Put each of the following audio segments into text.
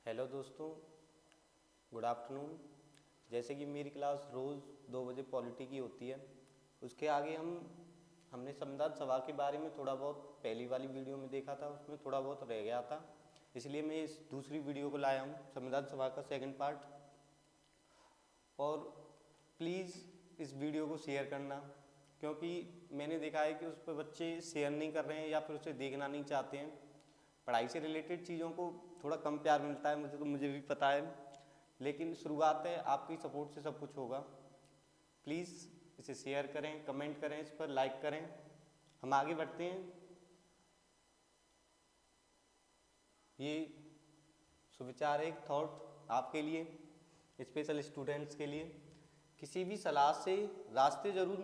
Hello दोस्तों, good afternoon. जैसे कि मेरी क्लास रोज़ 2 बजे पॉलिटी की होती है, उसके आगे हमने संविधान सभा के बारे में थोड़ा बहुत पहली वाली वीडियो में देखा था, उसमें थोड़ा बहुत रह गया था। इसलिए मैं इस दूसरी वीडियो को लाया हूँ, संविधान सभा का सेकंड पार्ट। और प्लीज़ इस वीडियो को शेयर करना, क्योंकि मैंने देखा है कि उस पर बच्चे शेयर नहीं कर रहे हैं या फिर उसे देखना नहीं चाहते हैं। पढ़ाई से रिलेटेड चीज़ों को थोड़ा कम प्यार मिलता है, मुझे भी पता है, लेकिन शुरुआत है, आपकी सपोर्ट से सब कुछ होगा। प्लीज़ इसे शेयर करें, कमेंट करें, इस पर लाइक करें। हम आगे बढ़ते हैं। ये सुविचार एक थॉट आपके लिए, स्पेशल स्टूडेंट्स के लिए। किसी भी सलाह से रास्ते ज़रूर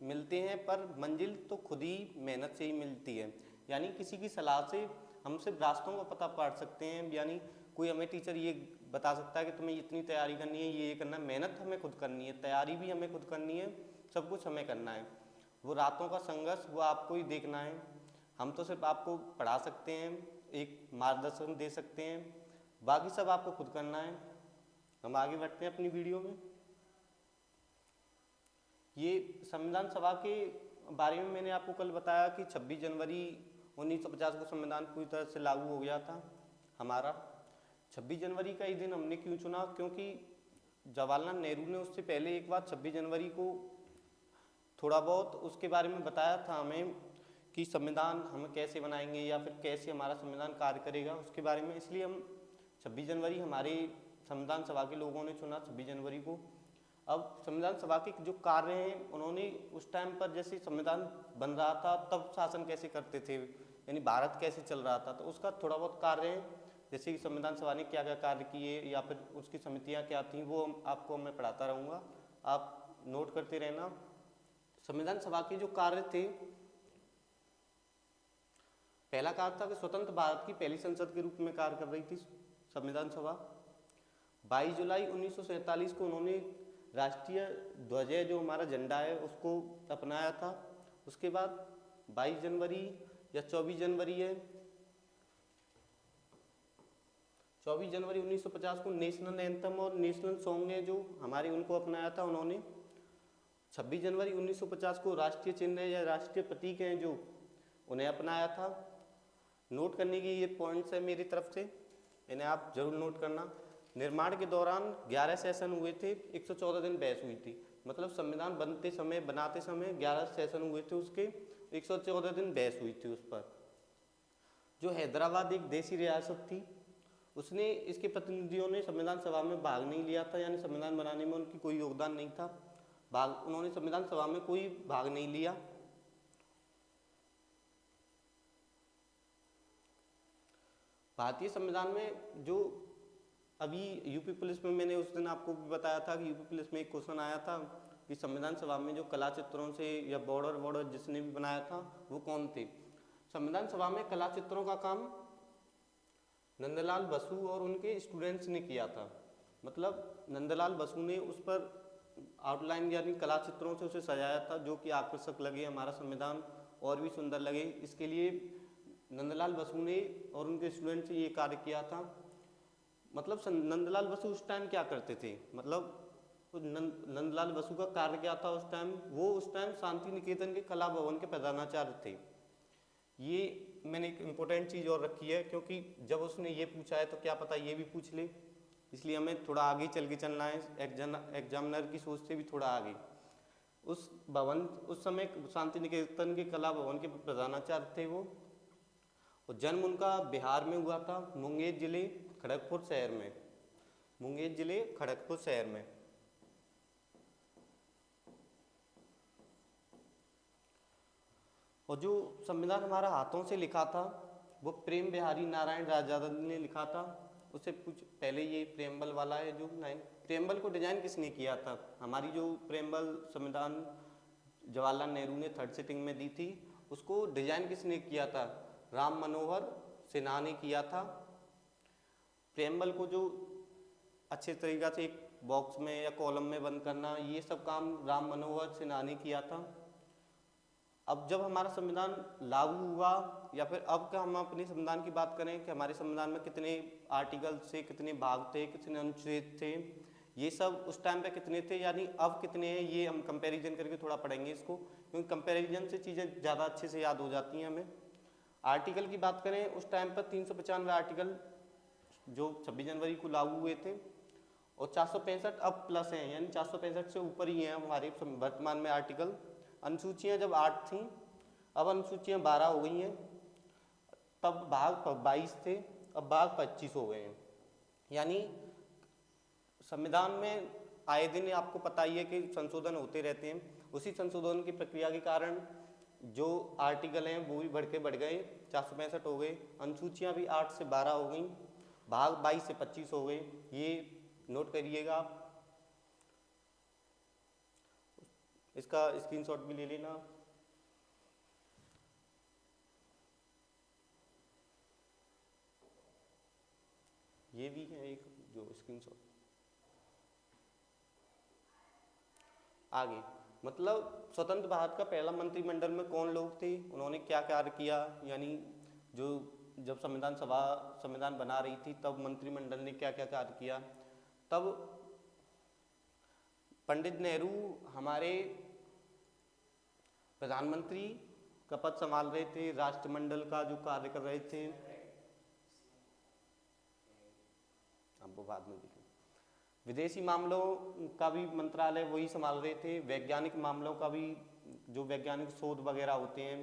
मिलते हैं, पर मंजिल तो खुद ही मेहनत से ही मिलती है। यानी किसी की सलाह से हम सिर्फ रास्तों का पता पाड़ सकते हैं। यानी कोई हमें टीचर ये बता सकता है कि तुम्हें इतनी तैयारी करनी है, ये करना है। मेहनत हमें खुद करनी है, तैयारी भी हमें खुद करनी है, सब कुछ हमें करना है। वो रातों का संघर्ष वो आपको ही देखना है। हम तो सिर्फ आपको पढ़ा सकते हैं, एक मार्गदर्शन दे सकते हैं, बाकी सब आपको खुद करना है। हम आगे बढ़ते हैं अपनी वीडियो में। ये संविधान सभा के बारे में मैंने आपको कल बताया कि 26 जनवरी 1950 को संविधान पूरी तरह से लागू हो गया था हमारा। 26 जनवरी का ही दिन हमने क्यों चुना? क्योंकि जवाहरलाल नेहरू ने उससे पहले एक बार 26 जनवरी को थोड़ा बहुत उसके बारे में बताया था हमें कि संविधान हम कैसे बनाएंगे या फिर कैसे हमारा संविधान कार्य करेगा, उसके बारे में। इसलिए हम 26 जनवरी हमारे संविधान सभा के लोगों ने चुना 26 जनवरी को। अब संविधान सभा के जो कार्य हैं, उन्होंने उस टाइम पर जैसे संविधान बन रहा था तब शासन कैसे करते थे, यानी भारत कैसे चल रहा था, तो उसका थोड़ा बहुत कार्य है। जैसे कि संविधान सभा ने क्या क्या कार्य किए या फिर उसकी समितियां क्या थीं, वो आपको मैं पढ़ाता रहूँगा, आप नोट करते रहना। संविधान सभा के जो कार्य थे, पहला कार्य था कि स्वतंत्र भारत की पहली संसद के रूप में कार्य कर रही थी संविधान सभा। 22 जुलाई 1947 को उन्होंने राष्ट्रीय ध्वज जो हमारा झंडा है उसको अपनाया था। उसके बाद 22 जनवरी या 24 जनवरी है, 24 जनवरी 1950 को नेशनल एंथम और नेशनल सॉन्ग है जो हमारे, उनको अपनाया था उन्होंने। 26 जनवरी 1950 को राष्ट्रीय चिन्ह या राष्ट्रीय प्रतीक हैं जो, उन्हें अपनाया था। नोट करने की ये पॉइंट्स है मेरी तरफ से, इन्हें आप जरूर नोट करना। निर्माण के दौरान 11 सेशन हुए थे, 114 दिन बहस हुई थी। मतलब संविधान बनाते समय 11 सेशन हुए थे, उसके 114 दिन बहस हुई थी उस पर। जो हैदराबाद एक देसी रियासत थी, उसने, इसके प्रतिनिधियों ने संविधान सभा में भाग नहीं लिया था, यानी संविधान बनाने में उनकी कोई योगदान नहीं था। उन्होंने संविधान सभा में कोई भाग नहीं लिया। भारतीय संविधान में जो अभी यूपी पुलिस में, मैंने उस दिन आपको भी बताया था कि यूपी पुलिस में एक क्वेश्चन आया था कि संविधान सभा में जो कला चित्रों से या बॉर्डर जिसने भी बनाया था वो कौन थे। संविधान सभा में कला चित्रों का काम नंदलाल बसु और उनके स्टूडेंट्स ने किया था। मतलब नंदलाल बसु ने उस पर आउटलाइन यानी कला चित्रों से उसे सजाया था, जो कि आकर्षक लगे, हमारा संविधान और भी सुंदर लगे। इसके लिए नंदलाल बसु ने और उनके स्टूडेंट्स ने ये कार्य किया था। मतलब नंदलाल बसु उस टाइम क्या करते थे, मतलब नंदलाल बसु का कार्य क्या था उस टाइम? वो उस टाइम शांति निकेतन के कला भवन के प्रधानाचार्य थे। ये मैंने एक इम्पोर्टेंट चीज़ और रखी है, क्योंकि जब उसने ये पूछा है तो क्या पता ये भी पूछ ले, इसलिए हमें थोड़ा आगे चल के चलना है, एग्जामिनर की सोच से भी थोड़ा आगे। उस समय शांति निकेतन के कला भवन के प्रधानाचार्य थे वो। और जन्म उनका बिहार में हुआ था, मुंगेर जिले खड़गपुर शहर में, मुंगेर जिले खड़गपुर शहर में। और जो संविधान हमारा हाथों से लिखा था वो प्रेम बिहारी नारायण राजानंद ने लिखा था। उससे कुछ पहले ये प्रेम्बल वाला है जो प्रेम्बल को डिजाइन किसने किया था? हमारी जो प्रेम्बल संविधान जवाहरलाल नेहरू ने थर्ड सिटिंग में दी थी, उसको डिजाइन किसने किया था? राम मनोहर सिन्हा ने किया था। प्रेम्बल को जो अच्छे तरीक़ा से एक बॉक्स में या कॉलम में बंद करना, ये सब काम राम मनोहर सिन्हा ने किया था। अब जब हमारा संविधान लागू हुआ, या फिर अब का हम अपने संविधान की बात करें कि हमारे संविधान में कितने आर्टिकल थे, कितने भाग थे, कितने अनुच्छेद थे, ये सब उस टाइम पे कितने थे, यानी अब कितने हैं, ये हम कंपैरिजन करके थोड़ा पढ़ेंगे इसको, क्योंकि कंपैरिजन से चीज़ें ज़्यादा अच्छे से याद हो जाती हैं हमें। आर्टिकल की बात करें, उस टाइम पर 395 आर्टिकल जो 26 जनवरी को लागू हुए थे, और 465 अब प्लस हैं, यानी 465 से ऊपर ही हैं हमारे वर्तमान में आर्टिकल। अनुसूचियाँ जब 8 थीं, अब अनुसूचियाँ 12 हो गई हैं, तब भाग 22 थे, अब भाग 25 हो गए हैं। यानी संविधान में आए दिन आपको पता ही है कि संशोधन होते रहते हैं, उसी संशोधन की प्रक्रिया के कारण जो आर्टिकल हैं वो भी बढ़ गए, 465 हो गए, अनुसूचियाँ भी 8 से 12 हो गई, भाग 22 से 25 हो गए, ये नोट करिएगा आप, इसका स्क्रीनशॉट भी ले लेना। ये भी है एक जो स्क्रीनशॉट। आगे मतलब स्वतंत्र भारत का पहला मंत्रिमंडल में कौन लोग थे, उन्होंने क्या कार्य किया, यानी जो जब संविधान बना रही थी तब मंत्रिमंडल ने क्या क्या कार्य किया। तब पंडित नेहरू हमारे प्रधानमंत्री का पद संभाल रहे थे, राष्ट्रमंडल का जो कार्य कर रहे थे, अब वो बाद में देखें। विदेशी मामलों का भी मंत्रालय वही संभाल रहे थे, वैज्ञानिक मामलों का भी, जो वैज्ञानिक शोध वगैरह होते हैं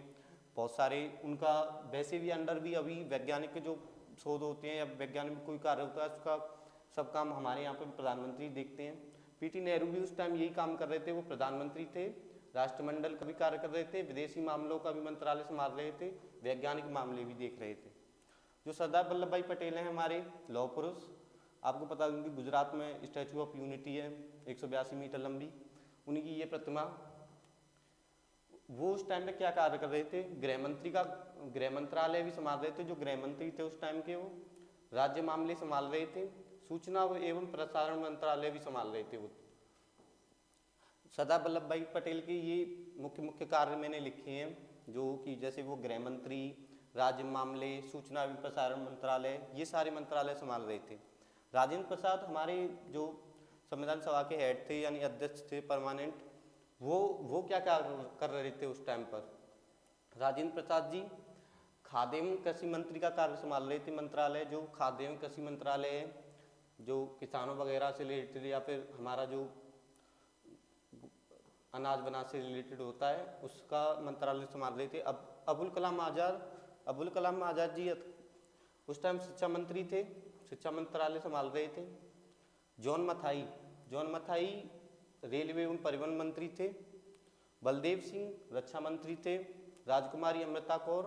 बहुत सारे, उनका वैसे भी अंडर भी अभी वैज्ञानिक के जो शोध होते हैं या वैज्ञानिक में कोई कार्य होता है उसका सब काम हमारे यहाँ पे प्रधानमंत्री देखते हैं। पीटी नेहरू भी उस टाइम यही काम कर रहे थे, वो प्रधानमंत्री थे, राष्ट्रमंडल का भी कार्य कर रहे थे, विदेशी मामलों का भी मंत्रालय संभाल रहे थे, वैज्ञानिक मामले भी देख रहे थे। जो सरदार वल्लभ भाई पटेल हैं हमारे लौह पुरुष, आपको पता है उनकी गुजरात में स्टैचू ऑफ यूनिटी है 182 मीटर लंबी, उनकी ये प्रतिमा। वो उस टाइम में क्या कार्य कर रहे थे, गृह मंत्रालय भी संभाल रहे थे, जो गृह मंत्री थे उस टाइम के, वो राज्य मामले संभाल रहे थे, सूचना एवं प्रसारण मंत्रालय भी संभाल रहे थे वो। सरदार वल्लभ भाई पटेल के ये मुख्य मुख्य कार्य मैंने लिखे हैं, जो कि जैसे वो गृह मंत्री, राज्य मामले, सूचना एवं प्रसारण मंत्रालय, ये सारे मंत्रालय संभाल रहे थे। राजेंद्र प्रसाद हमारे जो संविधान सभा के हेड थे, यानी अध्यक्ष थे परमानेंट, वो क्या क्या कर रहे थे उस टाइम पर। राजेंद्र प्रसाद जी खाद्य एवं कृषि मंत्री का कार्य संभाल रहे थे, मंत्रालय जो खाद्य एवं कृषि मंत्रालय है, जो किसानों वगैरह से रिलेटेड या फिर हमारा जो अनाज बनाज से रिलेटेड होता है उसका मंत्रालय संभाल रहे थे। अब अबुल कलाम आज़ाद जी उस टाइम शिक्षा मंत्री थे, शिक्षा मंत्रालय संभाल रहे थे। जॉन मथाई रेलवे एवं परिवहन मंत्री थे। बलदेव सिंह रक्षा मंत्री थे। राजकुमारी अमृता कौर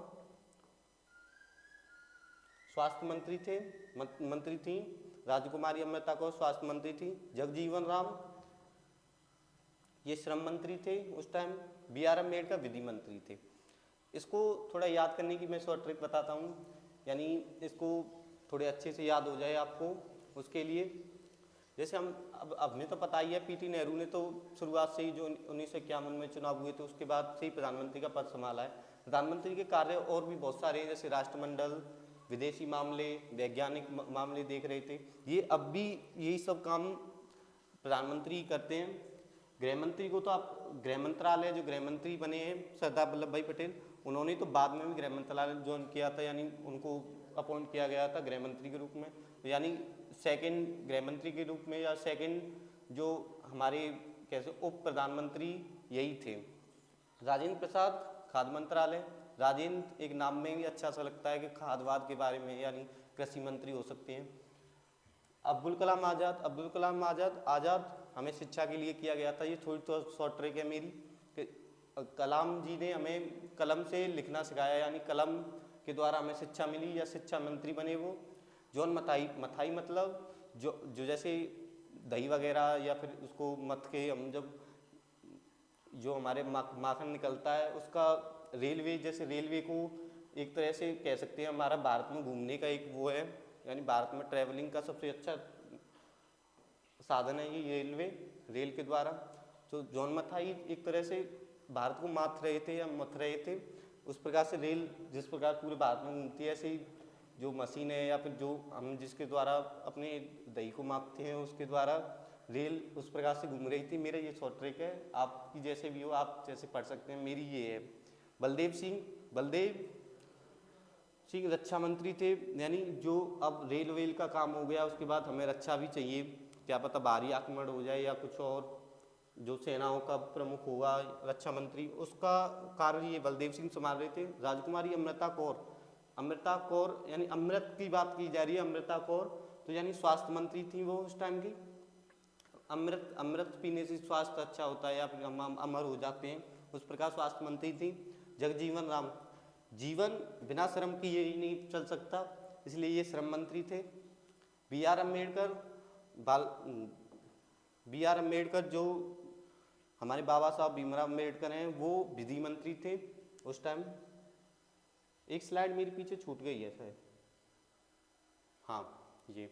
स्वास्थ्य मंत्री थी। राजकुमारी अमृता कौर स्वास्थ्य मंत्री थी। जगजीवन राम ये श्रम मंत्री थे उस टाइम। BR अम्बेडकर विधि मंत्री थे। इसको थोड़ा याद करने की मैं शॉर्ट ट्रिक बताता हूँ, यानी इसको थोड़े अच्छे से याद हो जाए आपको। उसके लिए जैसे हम अब हमें तो पता ही है, पीटी नेहरू ने तो शुरुआत से ही जो 1951 में चुनाव हुए थे उसके बाद से ही प्रधानमंत्री का पद संभाला है। प्रधानमंत्री के कार्य और भी बहुत सारे हैं, जैसे राष्ट्रमंडल, विदेशी मामले, वैज्ञानिक मामले देख रहे थे। ये अब भी यही सब काम प्रधानमंत्री करते हैं। गृह मंत्री को तो आप गृह मंत्रालय जो गृह मंत्री बने हैं सरदार वल्लभ भाई पटेल, उन्होंने तो बाद में भी गृह मंत्रालय ज्वाइन किया था, यानी उनको अपॉइंट किया गया था गृह मंत्री के रूप में, यानी सेकंड गृह मंत्री के रूप में, या सेकंड जो हमारे कैसे उप प्रधानमंत्री यही थे। राजेंद्र प्रसाद खाद्य मंत्रालय, राजेंद्र एक नाम में भी अच्छा सा लगता है कि खाद्यवाद के बारे में, यानी कृषि मंत्री हो सकते हैं। अब्दुल कलाम आज़ाद हमें शिक्षा के लिए किया गया था। ये थोड़ी तो शॉर्ट ट्रिक है मेरी कि कलाम जी ने हमें कलम से लिखना सिखाया, यानी कलम के द्वारा हमें शिक्षा मिली या शिक्षा मंत्री बने वो। जॉन मथाई मतलब जो जैसे दही वगैरह या फिर उसको मथ के हम जब जो हमारे माखन निकलता है उसका रेलवे, जैसे रेलवे को एक तरह से कह सकते हैं हमारा भारत में घूमने का एक वो है, यानी भारत में ट्रैवलिंग का सबसे अच्छा साधन है ये रेल के द्वारा। तो जॉन मथाई एक तरह से भारत को मात रहे थे या मथ रहे थे, उस प्रकार से रेल जिस प्रकार पूरे भारत में घूमती है, ऐसे ही जो मशीन है या फिर जो हम जिसके द्वारा अपने दही को मापते हैं उसके द्वारा रेल उस प्रकार से घूम रही थी। मेरा ये शॉर्ट ट्रिक है, आपकी जैसे भी हो आप जैसे पढ़ सकते हैं, मेरी ये है। बलदेव सिंह रक्षा मंत्री थे, यानी जो अब रेल वेल का काम हो गया उसके बाद हमें रक्षा भी चाहिए, क्या पता बाहरी आक्रमण हो जाए या कुछ और, जो सेनाओं का प्रमुख होगा रक्षा मंत्री, उसका कार्य ये बलदेव सिंह संभाल रहे थे। राजकुमारी अमृता कौर यानी अमृत की बात की जा रही है, अमृता कौर तो यानी स्वास्थ्य मंत्री थी वो उस टाइम की। अमृत पीने से स्वास्थ्य अच्छा होता है या फिर हम अमर हो जाते हैं, उस प्रकार स्वास्थ्य मंत्री थी। जगजीवन राम, जीवन बिना श्रम की यही नहीं चल सकता, इसलिए ये श्रम मंत्री थे। बी आर अम्बेडकर जो हमारे बाबा साहब भीमराव अम्बेडकर हैं, वो विधि मंत्री थे उस टाइम। एक स्लाइड मेरे पीछे छूट गई है शायद, हाँ ये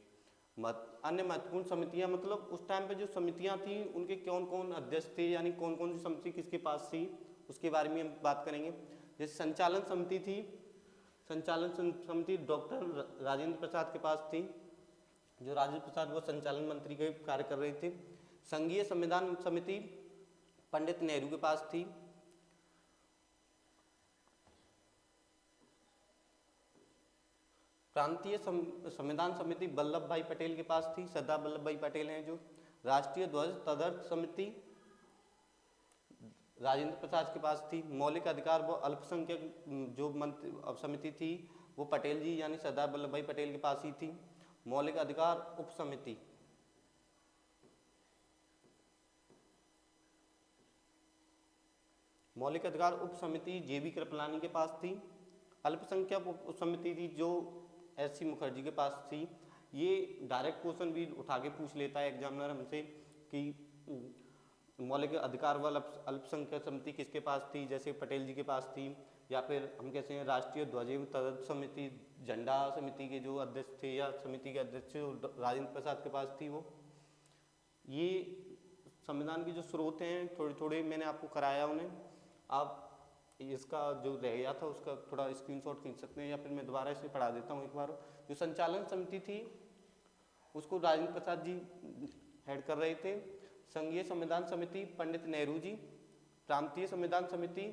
अन्य महत्वपूर्ण समितियां, मतलब उस टाइम पे जो समितियां थी उनके कौन कौन अध्यक्ष थे, यानी कौन कौन सी समिति किसके पास थी, उसके बारे में हम बात करेंगे। जैसे संचालन समिति थी, संचालन समिति डॉक्टर राजेंद्र प्रसाद के पास थी, जो राजेंद्र प्रसाद वो संचालन मंत्री के कार्य कर रहे थे। संघीय संविधान समिति पंडित नेहरू के पास थी। प्रांतीय संविधान समिति वल्लभ भाई पटेल के पास थी, सरदार वल्लभ भाई पटेल हैं जो। राष्ट्रीय ध्वज तदर्थ समिति राजेंद्र प्रसाद के पास थी। मौलिक अधिकार व अल्पसंख्यक जो मंत्री समिति थी वो पटेल जी यानी सरदार वल्लभ भाई पटेल के पास ही थी। मौलिक अधिकार उप समिति जेबी कृपलानी के पास थी। अल्पसंख्यक उप समिति थी जो एस सी मुखर्जी के पास थी। ये डायरेक्ट क्वेश्चन भी उठा के पूछ लेता है एग्जामिनर हमसे कि मौलिक अधिकार वाला अल्पसंख्यक समिति किसके पास थी, जैसे पटेल जी के पास थी, या फिर हम कहते हैं राष्ट्रीय ध्वज एवं तदर्थ समिति झंडा समिति के जो अध्यक्ष थे या समिति के अध्यक्ष राजेंद्र प्रसाद के पास थी वो। ये संविधान के जो स्रोत हैं थोड़े थोड़े मैंने आपको कराया उन्हें, आप इसका जो रह गया था उसका थोड़ा स्क्रीनशॉट खींच सकते हैं या फिर मैं दोबारा इसे पढ़ा देता हूँ एक बार। जो संचालन समिति थी उसको राजेंद्र प्रसाद जी हेड कर रहे थे। संघीय संविधान समिति पंडित नेहरू जी। प्रांतीय संविधान समिति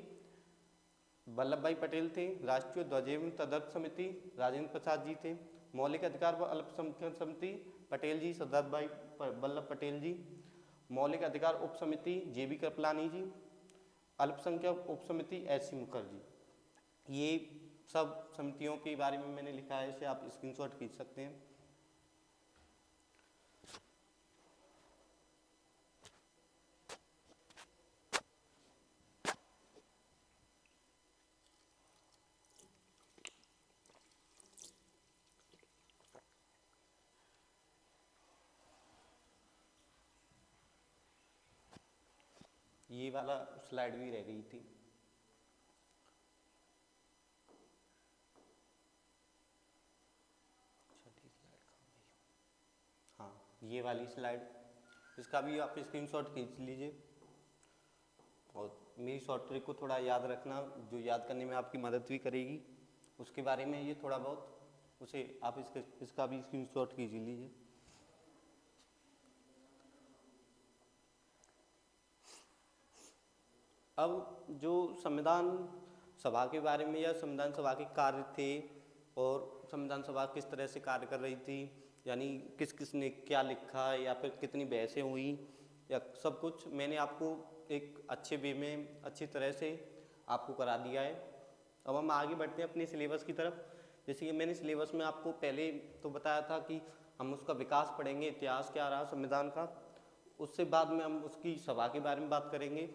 वल्लभ भाई पटेल थे। राष्ट्रीय ध्वज एवं तदर्थ समिति राजेंद्र प्रसाद जी थे। मौलिक अधिकार व अल्पसंख्यक समिति पटेल जी, सरदार भाई वल्लभ पटेल जी। मौलिक अधिकार उप समिति जेबी कृपलानी जी। अल्पसंख्यक उप समिति एस सी मुखर्जी। ये सब समितियों के बारे में मैंने लिखा है, इसे आप स्क्रीनशॉट खींच सकते हैं। ये वाला स्लाइड भी रह गई थी। हाँ ये वाली स्लाइड, इसका भी आप स्क्रीनशॉट खींच लीजिए और मेरी शॉर्ट ट्रिक को थोड़ा याद रखना, जो याद करने में आपकी मदद भी करेगी उसके बारे में ये थोड़ा बहुत, उसे आप इसका भी स्क्रीनशॉट खींच लीजिए। अब जो संविधान सभा के बारे में या संविधान सभा के कार्य थे और संविधान सभा किस तरह से कार्य कर रही थी, यानी किस किस ने क्या लिखा या फिर कितनी बहसें हुई या सब कुछ मैंने आपको एक अच्छे वे में अच्छी तरह से आपको करा दिया है। अब हम आगे बढ़ते हैं अपने सिलेबस की तरफ। जैसे कि मैंने सिलेबस में आपको पहले तो बताया था कि हम उसका विकास पढ़ेंगे, इतिहास क्या रहा संविधान का, उससे बाद में हम उसकी सभा के बारे में बात करेंगे।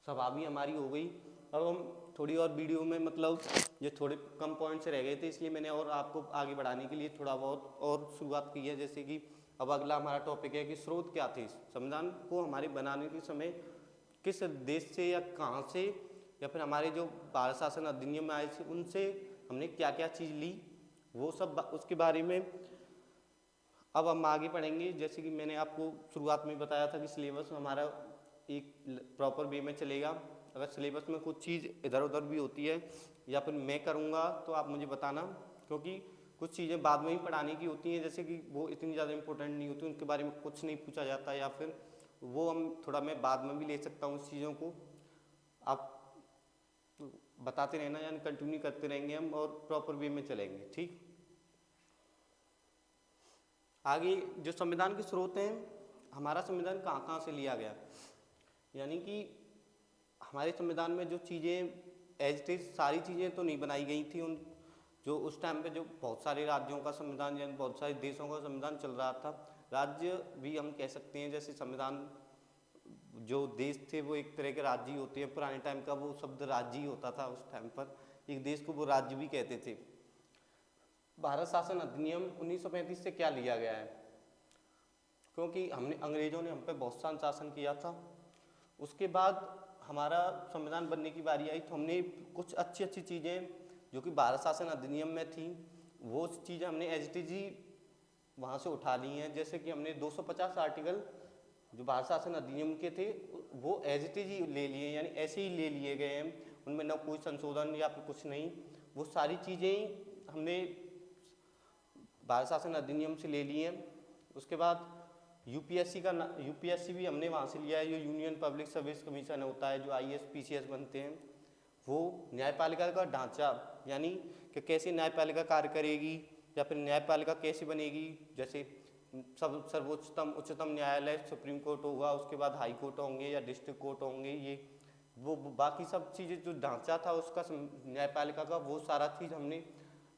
सभा भी हमारी हो गई। अब हम थोड़ी और वीडियो में मतलब ये थोड़े कम पॉइंट्स रह गए थे इसलिए मैंने और आपको आगे बढ़ाने के लिए थोड़ा बहुत और शुरुआत की है। जैसे कि अब अगला हमारा टॉपिक है कि स्रोत क्या थे संविधान को हमारे बनाने के समय, किस देश से या कहाँ से या फिर हमारे जो भारत शासन अधिनियम में आए थे उनसे हमने क्या क्या चीज़ ली, वो सब उसके बारे में अब हम आगे पढ़ेंगे। जैसे कि मैंने आपको शुरुआत में बताया था कि सिलेबस हमारा एक प्रॉपर वे में चलेगा। अगर सिलेबस में कुछ चीज़ इधर उधर भी होती है या फिर मैं करूँगा तो आप मुझे बताना, क्योंकि कुछ चीज़ें बाद में ही पढ़ाने की होती हैं, जैसे कि वो इतनी ज़्यादा इंपॉर्टेंट नहीं होती, उनके बारे में कुछ नहीं पूछा जाता, या फिर वो हम थोड़ा मैं बाद में भी ले सकता हूँ उस चीज़ों को। आप बताते रहना, यानी कंटिन्यू करते रहेंगे हम और प्रॉपर वे में चलेंगे, ठीक। आगे जो संविधान के स्रोत हैं, हमारा संविधान कहाँ कहाँ से लिया गया, यानी कि हमारे संविधान में जो चीज़ें एज इट इज सारी चीज़ें तो नहीं बनाई गई थी, उन जो उस टाइम पे जो बहुत सारे राज्यों का संविधान यानी बहुत सारे देशों का संविधान चल रहा था, राज्य भी हम कह सकते हैं, जैसे संविधान जो देश थे वो एक तरह के राज्य ही होते हैं, पुराने टाइम का वो शब्द राज्य ही होता था उस टाइम पर, एक देश को वो राज्य भी कहते थे। भारत शासन अधिनियम 1935 से क्या लिया गया है, क्योंकि हमने अंग्रेजों ने हम पे बहुत सा शासन किया था, उसके बाद हमारा संविधान बनने की बारी आई तो हमने कुछ अच्छी अच्छी चीज़ें जो कि भारत शासन अधिनियम में थी वो चीज़ें हमने एज इट इज ही वहाँ से उठा ली हैं। जैसे कि हमने 250 आर्टिकल जो भारत शासन अधिनियम के थे वो एज इट इज ही ले लिए, यानी ऐसे ही ले लिए गए हैं, उनमें ना कोई संशोधन या फिर कुछ नहीं, वो सारी चीज़ें ही हमने भारत शासन अधिनियम से ले लिए हैं। उसके बाद यूपीएससी भी हमने वहाँ से लिया है, जो यूनियन पब्लिक सर्विस कमीशन होता है, जो आईएएस पीसीएस बनते हैं, वो न्यायपालिका का ढांचा, यानी कि कैसे न्यायपालिका कार्य करेगी या फिर न्यायपालिका कैसे बनेगी, जैसे सर्वोच्चतम उच्चतम न्यायालय सुप्रीम कोर्ट होगा, उसके बाद हाई कोर्ट होंगे या डिस्ट्रिक्ट कोर्ट होंगे, ये वो बाकी सब चीज़ें जो ढांचा था उसका न्यायपालिका का, वो सारा चीज़ हमने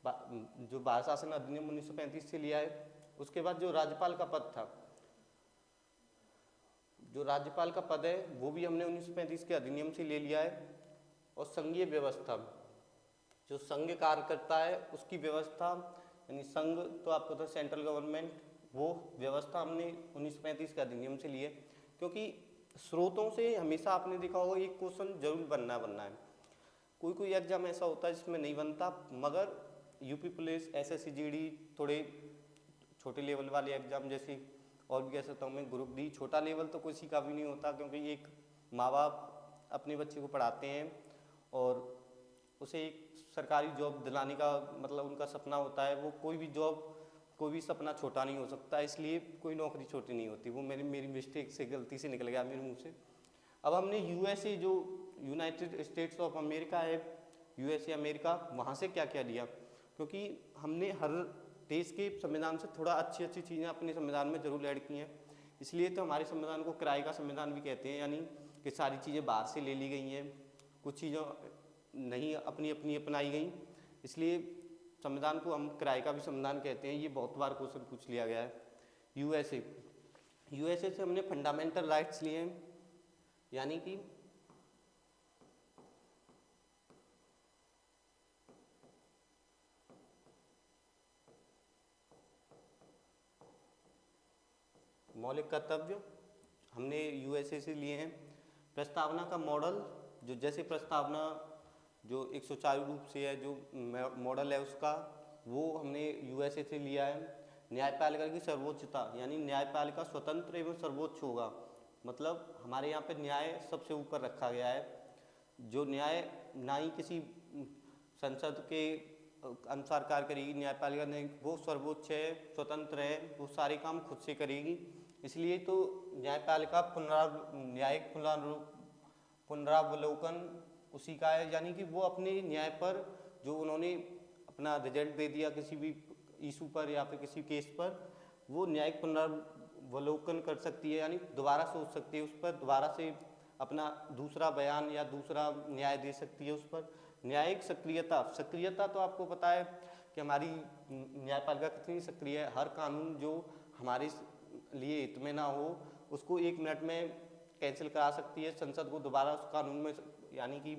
जो भारत शासन अधिनियम 1935 से लिया है। उसके बाद जो राज्यपाल का पद था, जो राज्यपाल का पद है वो भी हमने 1935 के अधिनियम से ले लिया है। और संघीय व्यवस्था, जो संघ कार्य करता है उसकी व्यवस्था, यानी संघ तो आपको तो सेंट्रल गवर्नमेंट, वो व्यवस्था हमने 1935 के अधिनियम से ली है। क्योंकि स्रोतों से हमेशा आपने देखा होगा एक क्वेश्चन जरूर बनना है, कोई एग्जाम ऐसा होता है जिसमें नहीं बनता, मगर यूपी पुलिस, एसएससी जीडी, थोड़े छोटे लेवल वाले एग्जाम, जैसे और भी कह सकता हूँ मैं ग्रुप डी, छोटा लेवल तो किसी का भी नहीं होता, क्योंकि एक माँ बाप अपने बच्चे को पढ़ाते हैं और उसे एक सरकारी जॉब दिलाने का मतलब उनका सपना होता है, वो कोई भी जॉब, कोई भी सपना छोटा नहीं हो सकता, इसलिए कोई नौकरी छोटी नहीं होती। वो मेरी मिस्टेक से, गलती से निकल गया मेरे मुँह से। अब हमने यूएसए, जो यूनाइटेड स्टेट्स ऑफ अमेरिका है, यूएसए अमेरिका, वहाँ से क्या क्या लिया, क्योंकि हमने हर देश के संविधान से थोड़ा अच्छी अच्छी चीज़ें अपने संविधान में जरूर ऐड की हैं, इसलिए तो हमारे संविधान को किराए का संविधान भी कहते हैं, यानी कि सारी चीज़ें बाहर से ले ली गई हैं, कुछ चीज़ों नहीं अपनी अपनी अपनाई गई, इसलिए संविधान को हम किराए का भी संविधान कहते हैं। ये बहुत बार क्वेश्चन पूछ लिया गया है। यूएसए से हमने फंडामेंटल राइट्स लिए हैं, यानी कि मौलिक कर्तव्य हमने यूएसए से लिए हैं। प्रस्तावना का मॉडल, जो जैसे प्रस्तावना जो 104 रूप से है, जो मॉडल है उसका, वो हमने यूएसए से लिया है। न्यायपालिका की सर्वोच्चता, यानी न्यायपालिका स्वतंत्र एवं सर्वोच्च होगा, मतलब हमारे यहाँ पे न्याय सबसे ऊपर रखा गया है, जो न्याय ना ही किसी संसद के अनुसार कार्य करेगी न्यायपालिका, नहीं, वो सर्वोच्च है, स्वतंत्र है, वो सारे काम खुद से करेगी, इसलिए तो न्यायपालिका न्यायिक पुनरावलोकन उसी का है, यानी कि वो अपने न्याय पर जो उन्होंने अपना रिजल्ट दे दिया किसी भी इशू पर या फिर किसी केस पर, वो न्यायिक पुनरावलोकन कर सकती है, यानी दोबारा सोच सकती है उस पर, दोबारा से अपना दूसरा बयान या दूसरा न्याय दे सकती है उस पर। न्यायिक सक्रियता तो आपको पता है कि हमारी न्यायपालिका कितनी सक्रिय है, हर कानून जो हमारे लिए हित में ना हो उसको 1 मिनट में कैंसिल करा सकती है संसद को दोबारा उस कानून में, यानी कि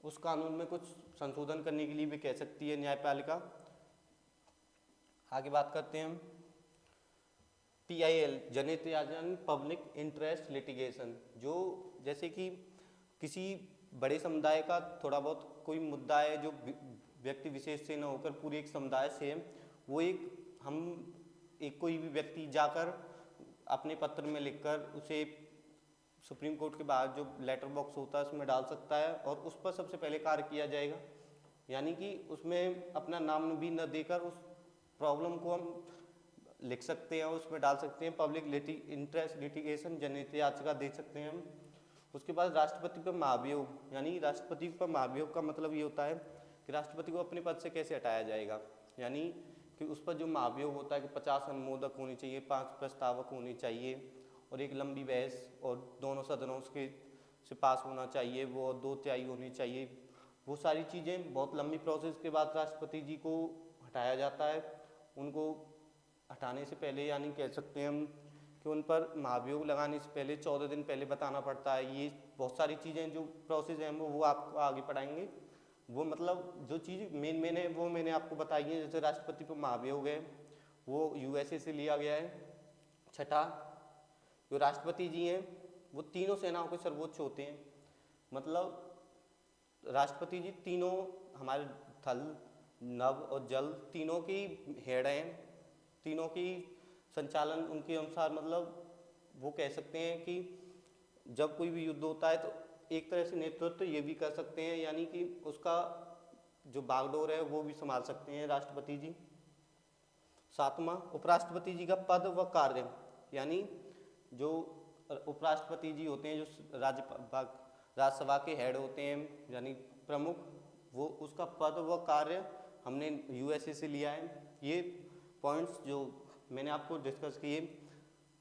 उस कानून में कुछ संशोधन करने के लिए भी कह सकती है न्यायपालिका। आगे बात करते हैं हम PIL, जनहित याचना, पब्लिक इंटरेस्ट लिटिगेशन, जो जैसे कि किसी बड़े समुदाय का थोड़ा बहुत कोई मुद्दा है जो व्यक्ति विशेष से न होकर पूरे एक समुदाय से है, वो एक कोई भी व्यक्ति जाकर अपने पत्र में लिखकर उसे सुप्रीम कोर्ट के बाहर जो लेटर बॉक्स होता है उसमें डाल सकता है और उस पर सबसे पहले कार्य किया जाएगा। यानी कि उसमें अपना नाम भी न देकर उस प्रॉब्लम को हम लिख सकते हैं, उसमें डाल सकते हैं। पब्लिक इंटरेस्ट लिटिगेशन जनहित याचिका दे सकते हैं हम। उसके बाद राष्ट्रपति पर महाभियोग, यानी राष्ट्रपति पर महाभियोग का मतलब ये होता है कि राष्ट्रपति को अपने पद से कैसे हटाया जाएगा। यानी कि उस पर जो महाभियोग होता है कि 50 अनुमोदक होने चाहिए, 5 प्रस्तावक होने चाहिए और एक लंबी बहस और दोनों सदनों के से पास होना चाहिए, वो 2/3 होनी चाहिए। वो सारी चीज़ें बहुत लंबी प्रोसेस के बाद राष्ट्रपति जी को हटाया जाता है। उनको हटाने से पहले, यानी कह सकते हैं हम कि उन पर महाभियोग लगाने से पहले 14 दिन पहले बताना पड़ता है। ये बहुत सारी चीज़ें जो प्रोसेस हैं वो आपको आगे पढ़ाएंगे। वो मतलब जो चीज़ मेन है वो मैंने आपको बताई है। जैसे राष्ट्रपति पर महाभियोग है वो यूएसए से लिया गया है। छठा, जो राष्ट्रपति जी हैं वो तीनों सेनाओं के सर्वोच्च होते हैं। मतलब राष्ट्रपति जी तीनों हमारे थल, नभ और जल तीनों की हेड हैं, तीनों की संचालन उनके अनुसार। मतलब वो कह सकते हैं कि जब कोई भी युद्ध होता है तो एक तरह से नेतृत्व ये भी कर सकते हैं, यानी कि उसका जो बागडोर है वो भी संभाल सकते हैं राष्ट्रपति जी। सातवां, उपराष्ट्रपति जी का पद व कार्य, यानी जो उपराष्ट्रपति जी होते हैं जो राज्यसभा के हेड होते हैं यानी प्रमुख, वो उसका पद व कार्य हमने यूएसए से लिया है। ये पॉइंट्स जो मैंने आपको डिस्कस किए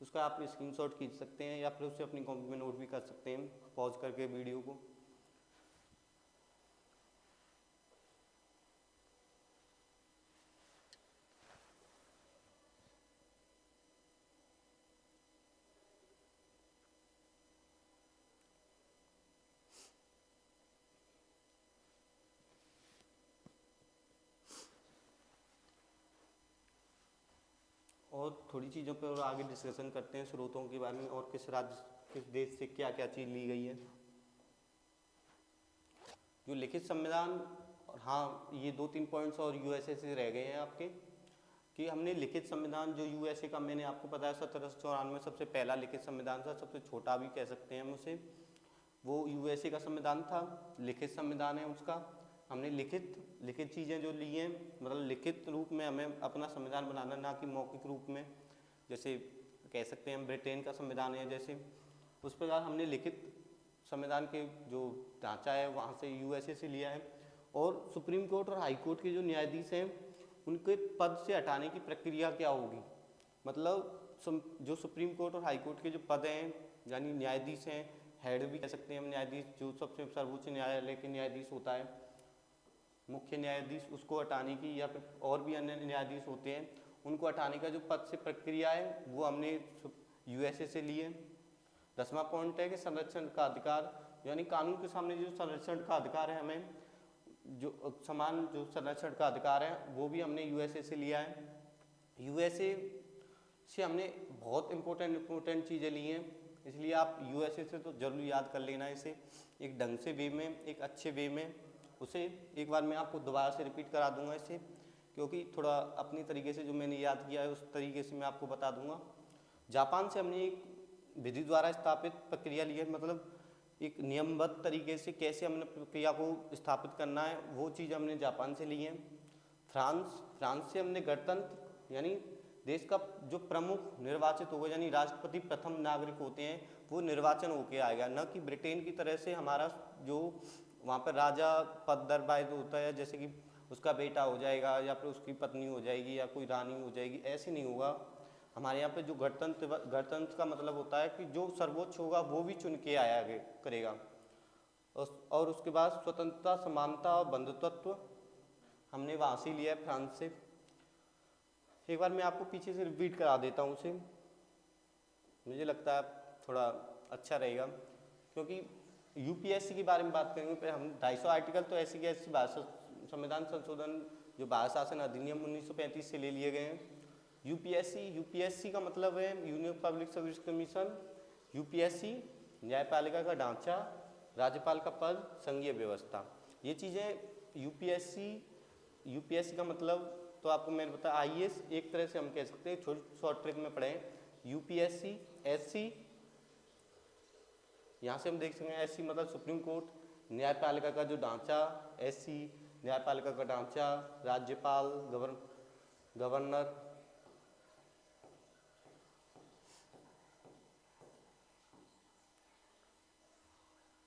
उसका आप स्क्रीनशॉट खींच सकते हैं या फिर उसे अपनी कॉपी में नोट भी कर सकते हैं पॉज करके वीडियो को। और थोड़ी चीज़ों पर आगे डिस्कशन करते हैं, स्रोतों के बारे में और किस राज्य किस देश से क्या क्या चीज़ ली गई है। जो लिखित संविधान, और हाँ ये 2-3 पॉइंट्स और यूएसए से रह गए हैं आपके, कि हमने लिखित संविधान जो यूएसए का मैंने आपको बताया 1794 सबसे पहला लिखित संविधान था, सबसे छोटा भी कह सकते हैं हम उसे, वो यूएसए का संविधान था, लिखित संविधान है उसका। हमने लिखित चीज़ें जो ली हैं, मतलब लिखित रूप में हमें अपना संविधान बनाना, ना कि मौखिक रूप में जैसे कह सकते हैं हम ब्रिटेन का संविधान है जैसे, उस प्रकार हमने लिखित संविधान के जो ढांचा है वहाँ से यूएसए से लिया है। और सुप्रीम कोर्ट और हाई कोर्ट के जो न्यायाधीश हैं उनके पद से हटाने की प्रक्रिया क्या होगी। मतलब जो सुप्रीम कोर्ट और हाई कोर्ट के जो पद हैं यानी न्यायाधीश हैं, हेड भी कह सकते हैं हम न्यायाधीश, जो सबसे सर्वोच्च न्यायालय के न्यायाधीश होता है मुख्य न्यायाधीश, उसको हटाने की, या फिर और भी अन्य न्यायाधीश होते हैं उनको हटाने का जो पद से प्रक्रिया है वो हमने यूएसए से लिए। 10वां पॉइंट है कि संरक्षण का अधिकार, यानी कानून के सामने जो संरक्षण का अधिकार है, हमें जो समान जो संरक्षण का अधिकार है वो भी हमने यूएसए से लिया है। यूएसए से हमने बहुत इम्पोर्टेंट चीज़ें ली हैं, इसलिए आप यूएसए से तो जरूर याद कर लेना इसे एक ढंग से वे में, एक अच्छे वे में। उसे एक बार मैं आपको दोबारा से रिपीट करा दूंगा इसे, क्योंकि थोड़ा अपनी तरीके से जो मैंने याद किया है उस तरीके से मैं आपको बता दूंगा। जापान से हमने एक विधि द्वारा स्थापित प्रक्रिया ली है, मतलब एक नियमबद्ध तरीके से कैसे हमने प्रक्रिया को स्थापित करना है वो चीज़ हमने जापान से ली है। फ्रांस से हमने गणतंत्र, यानी देश का जो प्रमुख निर्वाचित होगा, यानी राष्ट्रपति प्रथम नागरिक होते हैं वो निर्वाचन होके आएगा, न कि ब्रिटेन की तरह से हमारा जो वहाँ पर राजा पद दरबार होता है, जैसे कि उसका बेटा हो जाएगा या फिर उसकी पत्नी हो जाएगी या कोई रानी हो जाएगी, ऐसे नहीं होगा। हमारे यहाँ पे जो गणतंत्र का मतलब होता है कि जो सर्वोच्च होगा वो भी चुन के आया करेगा। और उसके बाद स्वतंत्रता, समानता और बंधुत्व हमने वहाँ से लिया है, फ्रांस से। एक बार मैं आपको पीछे से रिपीट करा देता हूँ उसे, मुझे लगता है थोड़ा अच्छा रहेगा, क्योंकि यूपीएससी के बारे में बात करेंगे फिर हम 250 आर्टिकल तो ऐसी के ऐसी संविधान संशोधन जो भारत शासन अधिनियम 1935 से ले लिए गए हैं। यूपीएससी का मतलब है union public service commission. UPSC न्यायपालिका का ढांचा, राज्यपाल का पद, संघीय व्यवस्था, ये चीज़ें यूपीएससी का मतलब तो आपको मैंने बताया। आईएएस एक तरह से हम कह सकते हैं, शॉर्ट ट्रिक में पढ़ें यूपीएससी, एससी, यहाँ से हम देख सकते हैं एससी मतलब सुप्रीम कोर्ट, न्यायपालिका का जो ढांचा, एससी न्यायपालिका का ढांचा, राज्यपाल,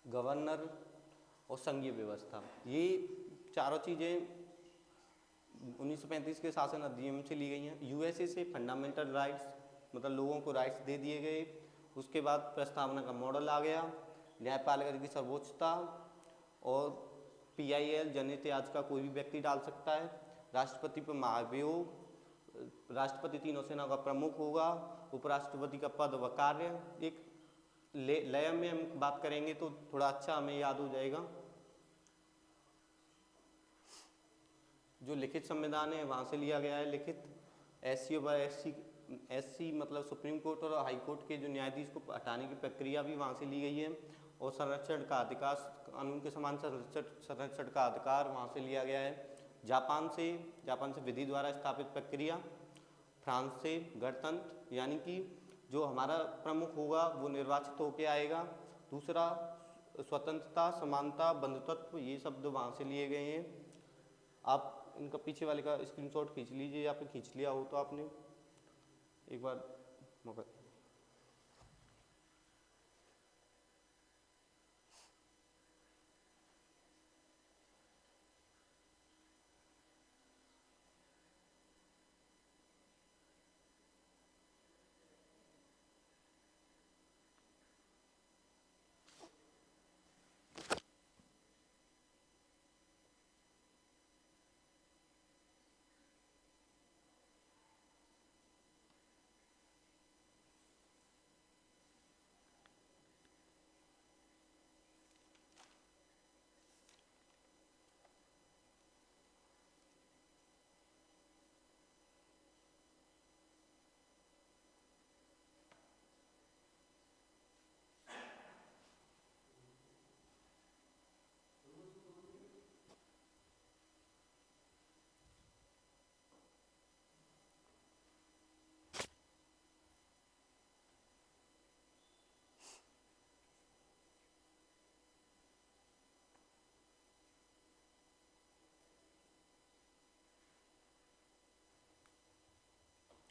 गवर्नर, और संघीय व्यवस्था। ये चारों चीज़ें 1935 के शासन अधिनियम से ली गई हैं। यूएसए से फंडामेंटल राइट्स मतलब लोगों को राइट्स दे दिए गए। उसके बाद प्रस्तावना का मॉडल आ गया, न्यायपालिका की सर्वोच्चता, और पीआईएल जनहित याचिका कोई भी व्यक्ति डाल सकता है, राष्ट्रपति पर महाभियोग, राष्ट्रपति तीनों सेनाओं का प्रमुख होगा, उपराष्ट्रपति का पद व कार्य। एक लय में हम बात करेंगे तो थोड़ा अच्छा हमें याद हो जाएगा। जो लिखित संविधान है वहाँ से लिया गया है लिखित। एससी व एससी मतलब सुप्रीम कोर्ट और हाई कोर्ट के जो न्यायाधीश को हटाने की प्रक्रिया भी वहाँ से ली गई है। और संरक्षण का अधिकार, कानून के समान संरक्षण का अधिकार वहाँ से लिया गया है। जापान से विधि द्वारा स्थापित प्रक्रिया। फ्रांस से गणतंत्र, यानी कि जो हमारा प्रमुख होगा वो निर्वाचित होकर आएगा। दूसरा स्वतंत्रता, समानता, बंधुत्व, ये शब्द वहाँ से लिए गए हैं। आप इनका पीछे वाले का स्क्रीनशॉट खींच लीजिए, या फिर खींच लिया हो तो आपने एक बार मौका।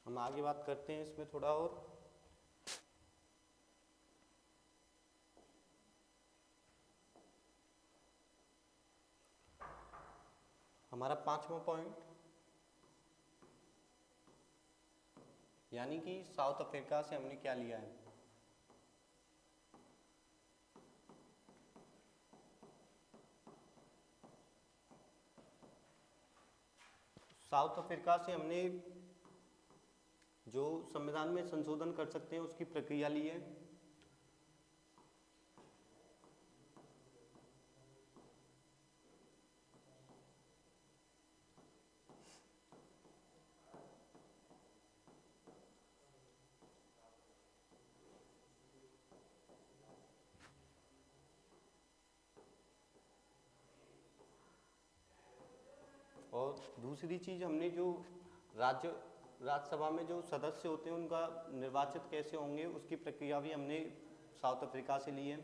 हम आगे बात करते हैं इसमें थोड़ा और। हमारा 5वां पॉइंट, यानी कि साउथ अफ्रीका से हमने क्या लिया है। साउथ अफ्रीका से हमने जो संविधान में संशोधन कर सकते हैं उसकी प्रक्रिया ली है। और दूसरी चीज़ हमने जो राज्यसभा में जो सदस्य होते हैं उनका निर्वाचित कैसे होंगे उसकी प्रक्रिया भी हमने साउथ अफ्रीका से ली है।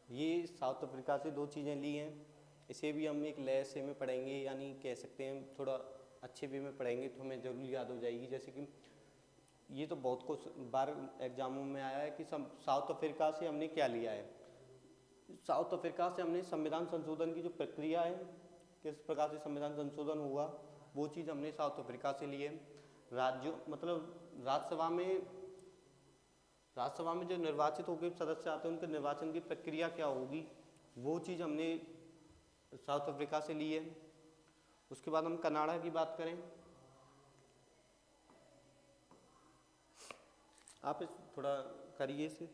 ये साउथ अफ्रीका से दो चीज़ें ली हैं। इसे भी हम एक लय से में पढ़ेंगे, यानी कह सकते हैं थोड़ा अच्छे वे में पढ़ेंगे तो हमें ज़रूर याद हो जाएगी। जैसे कि ये तो बहुत कुछ बार एग्जामों में आया है कि साउथ अफ्रीका से हमने क्या लिया है। साउथ अफ्रीका से हमने संविधान संशोधन की जो प्रक्रिया है, किस प्रकार से संविधान संशोधन हुआ, वो चीज़ हमने साउथ अफ्रीका से ली है। राज्यों मतलब राज्यसभा में जो निर्वाचित होकर सदस्य आते हैं उनके निर्वाचन की प्रक्रिया क्या होगी, वो चीज़ हमने साउथ अफ्रीका से ली है। उसके बाद हम कनाडा की बात करें आप इस थोड़ा करिए इसे।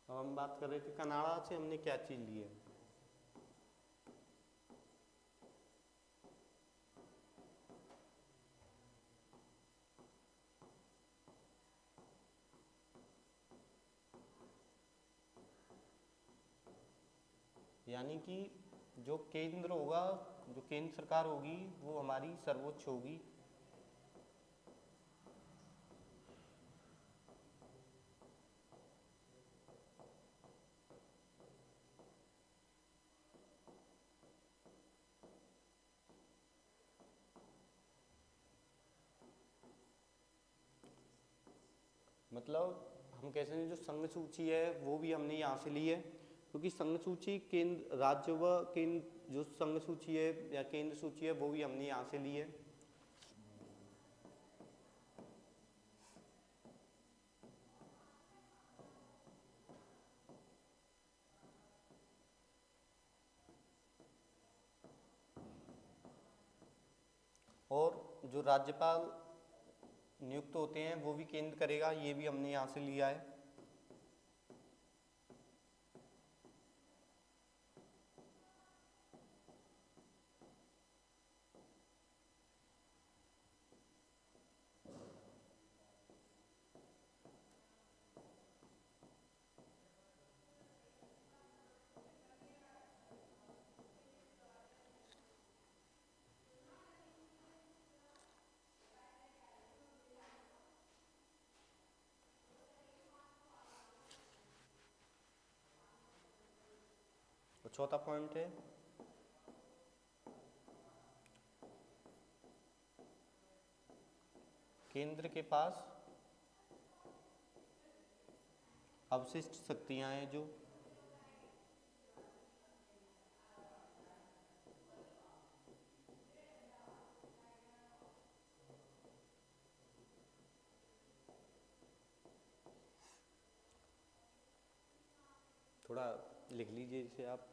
अब हम बात कर रहे थे कनाडा से हमने क्या चीज़ ली है। यानी कि जो केंद्र होगा, जो केंद्र सरकार होगी वो हमारी सर्वोच्च होगी। मतलब हम कह सकते हैं जो संघ सूची है वो भी हमने यहाँ से ली है, क्योंकि संघ सूची केंद्र राज्य व केंद्र जो संघ सूची है या केंद्र सूची है वो भी हमने यहाँ से ली है। और जो राज्यपाल नियुक्त होते हैं वो भी केंद्र करेगा, ये भी हमने यहाँ से लिया है। और चौथा पॉइंट है केंद्र के पास अवशिष्ट शक्तियां हैं जो थोड़ा लिख लीजिए इसे आप।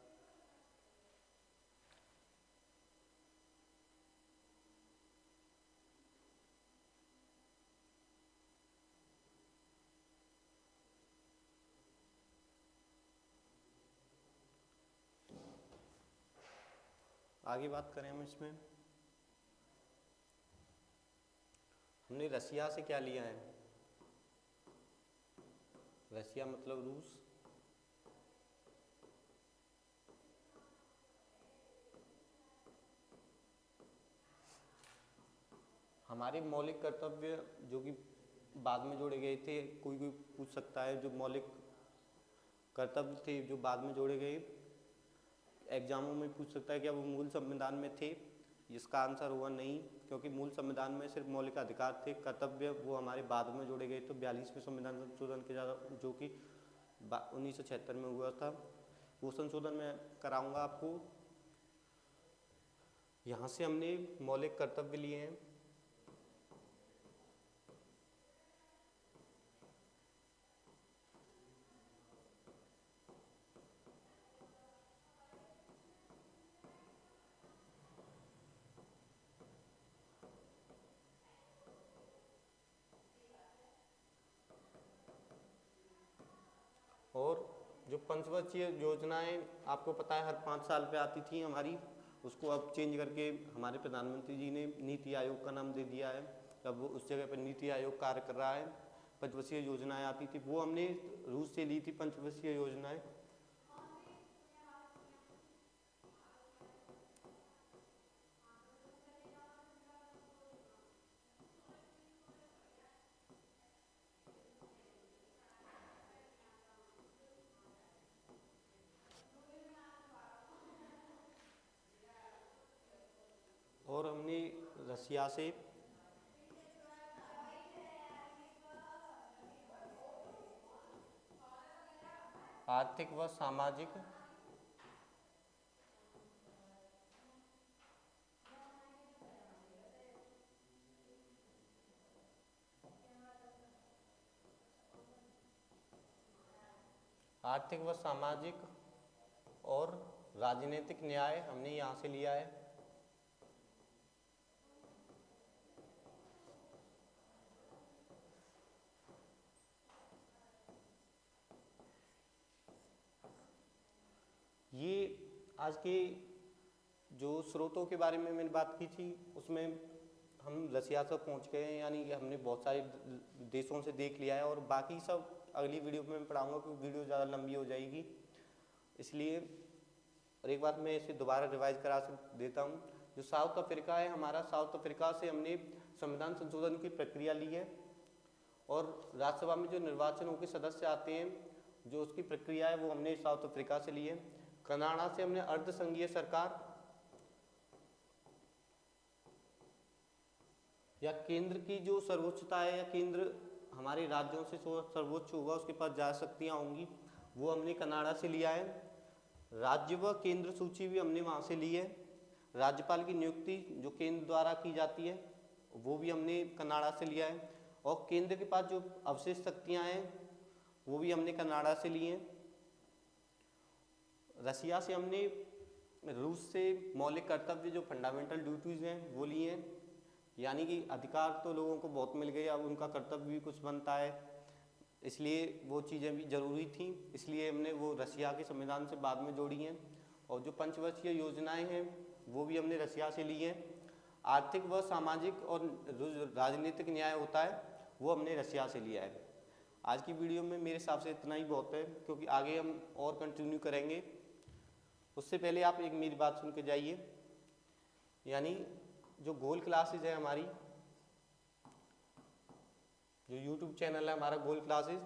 आगे बात करें हम इसमें, हमने रसिया से क्या लिया है। रसिया मतलब रूस। हमारे मौलिक कर्तव्य जो कि बाद में जोड़े गए थे, कोई कोई पूछ सकता है जो मौलिक कर्तव्य थे जो बाद में जोड़े गए, एग्जामों में पूछ सकता है क्या वो मूल संविधान में थे। इसका आंसर हुआ नहीं, क्योंकि मूल संविधान में सिर्फ मौलिक अधिकार थे, कर्तव्य वो हमारे बाद में जोड़े गए। तो 42वें संविधान संशोधन के ज़्यादा जो कि 1976 में हुआ था, वो संशोधन मैं कराऊंगा आपको। यहाँ से हमने मौलिक कर्तव्य लिए हैं। और जो पंचवर्षीय योजनाएं आपको पता है हर 5 साल पे आती थी हमारी, उसको अब चेंज करके हमारे प्रधानमंत्री जी ने नीति आयोग का नाम दे दिया है। अब वो उस जगह पर नीति आयोग कार्य कर रहा है। पंचवर्षीय योजनाएं आती थी वो हमने रूस से ली थी पंचवर्षीय योजनाएं। रसिया से आर्थिक व सामाजिक और राजनीतिक न्याय हमने यहाँ से लिया है। ये आज के जो स्रोतों के बारे में मैंने बात की थी उसमें हम रसिया तक पहुँच गए हैं, यानी कि हमने बहुत सारे देशों से देख लिया है और बाकी सब अगली वीडियो में मैं पढ़ाऊँगा क्योंकि वीडियो ज़्यादा लंबी हो जाएगी, इसलिए। और एक बात मैं इसे दोबारा रिवाइज करा देता हूँ। जो साउथ अफ्रीका है हमारा, साउथ अफ्रीका से हमने संविधान संशोधन की प्रक्रिया ली है और राज्यसभा में जो निर्वाचन होकर सदस्य आते हैं जो उसकी प्रक्रिया है वो हमने साउथ अफ्रीका से ली है। कनाडा से हमने अर्ध संघीय सरकार या केंद्र की जो सर्वोच्चता है या केंद्र हमारे राज्यों से सर्वोच्च होगा उसके पास जा शक्तियाँ होंगी, वो हमने कनाडा से लिया है। राज्य व केंद्र सूची भी हमने वहाँ से ली है। राज्यपाल की नियुक्ति जो केंद्र द्वारा की जाती है वो भी हमने कनाडा से लिया है और केंद्र के पास जो अवशेष शक्तियाँ हैं वो भी हमने कनाडा से ली हैं। रसिया से हमने रूस से मौलिक कर्तव्य जो फंडामेंटल ड्यूटीज़ हैं वो लिए हैं, यानी कि अधिकार तो लोगों को बहुत मिल गए, अब उनका कर्तव्य भी कुछ बनता है, इसलिए वो चीज़ें भी ज़रूरी थी, इसलिए हमने वो रसिया के संविधान से बाद में जोड़ी हैं। और जो पंचवर्षीय योजनाएं हैं वो भी हमने रसिया से ली हैं। आर्थिक व सामाजिक और राजनीतिक न्याय होता है वो हमने रसिया से लिया है। आज की वीडियो में मेरे हिसाब से इतना ही बहुत है क्योंकि आगे हम और कंटिन्यू करेंगे। उससे पहले आप एक मेरी बात सुन के जाइए, यानी जो गोल क्लासेज है हमारी, जो YouTube चैनल है हमारा गोल क्लासेज,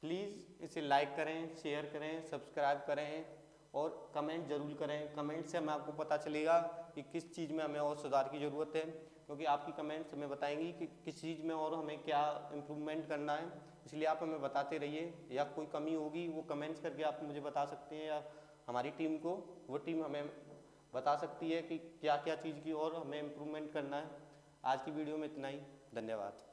प्लीज़ इसे लाइक करें, शेयर करें, सब्सक्राइब करें और कमेंट जरूर करें। कमेंट से हमें आपको पता चलेगा कि किस चीज़ में हमें और सुधार की ज़रूरत है, क्योंकि आपकी कमेंट्स हमें बताएंगी कि किस चीज़ में और हमें क्या इम्प्रूवमेंट करना है, इसलिए आप हमें बताते रहिए। या कोई कमी होगी वो कमेंट्स करके आप मुझे बता सकते हैं या हमारी टीम को, वो टीम हमें बता सकती है कि क्या क्या चीज़ की और हमें इम्प्रूवमेंट करना है। आज की वीडियो में इतना ही, धन्यवाद।